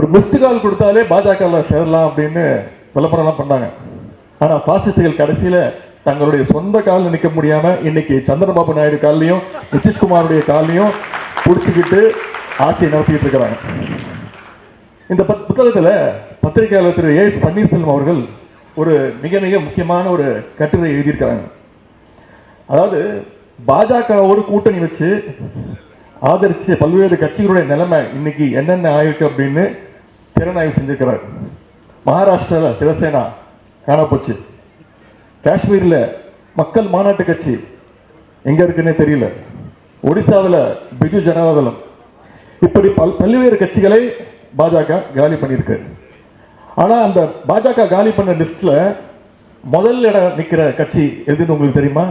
ஒரு missed call கொடுத்தாலே பாஜக சேரலாம் அப்படின்னு விளம்பரம்லாம் பண்ணாங்க. ஆனா பாசிஸ்டுகள் கடைசியில தங்களுடைய சொந்த காலில் நிற்க முடியாம இன்னைக்கு சந்திரபாபு நாயுடு காலையும் நிதிஷ்குமாருடைய காலையும் பிடிச்சிக்கிட்டு ஆட்சியை நடத்திட்டு இருக்கிறாங்க. இந்த புத்தகத்துல பத்திரிகையாளர் திரு ஏ.எஸ். பன்னீர்செல்வம் அவர்கள் ஒரு மிக மிக முக்கியமான ஒரு கட்டுரை எழுதியிருக்கிறாங்க. அதாவது பாஜகவோடு கூட்டணி வச்சு ஆதரிச்சு பல்வேறு கட்சிகளுடைய நிலைமை இன்னைக்கு என்னென்ன ஆயிருக்கு அப்படின்னு திறனாய்வு செஞ்சிருக்கிறார். மகாராஷ்டிராவில் சிவசேனா காணப்போச்சு. காஷ்மீரில் மக்கள் மாநாட்டு கட்சி எங்க இருக்குன்னே தெரியல. ஒடிசாவில் பிஜு ஜனதாதளம். இப்படி பல்வேறு கட்சிகளை பாஜக காலி பண்ணியிருக்கு. ஆனா அந்த பாஜக காலி பண்ண லிஸ்ட்ல முதல் இடம் நிக்கிற கட்சி எதுன்னு உங்களுக்கு தெரியுமா?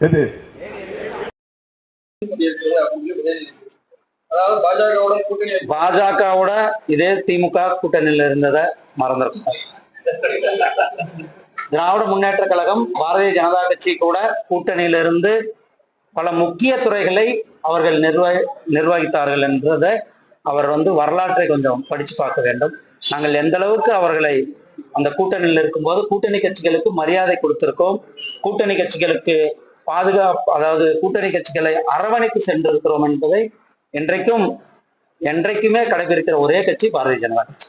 எது? பாஜகவோட இதே திமுக கூட்டணியில் இருந்ததை மறந்துருக்கும். திராவிட முன்னேற்ற கழகம் பாரதிய ஜனதா கட்சி கூட கூட்டணியில இருந்து பல முக்கிய துறைகளை அவர்கள் நிர்வகித்தார்கள் என்றதை அவர் வரலாற்றை கொஞ்சம் படிச்சு பார்க்க வேண்டும். நாங்கள் எந்த அளவுக்கு அவர்களை அந்த கூட்டணியில் இருக்கும்போது கூட்டணி கட்சிகளுக்கு மரியாதை கொடுத்திருக்கோம், கூட்டணி கட்சிகளுக்கு பாதுகாப்பு, அதாவது கூட்டணி கட்சிகளை அரவணைத்து சென்றிருக்கிறோம் என்பதை என்றைக்குமே கடைபிடிக்கிற ஒரே கட்சி பாரதிய ஜனதா கட்சி.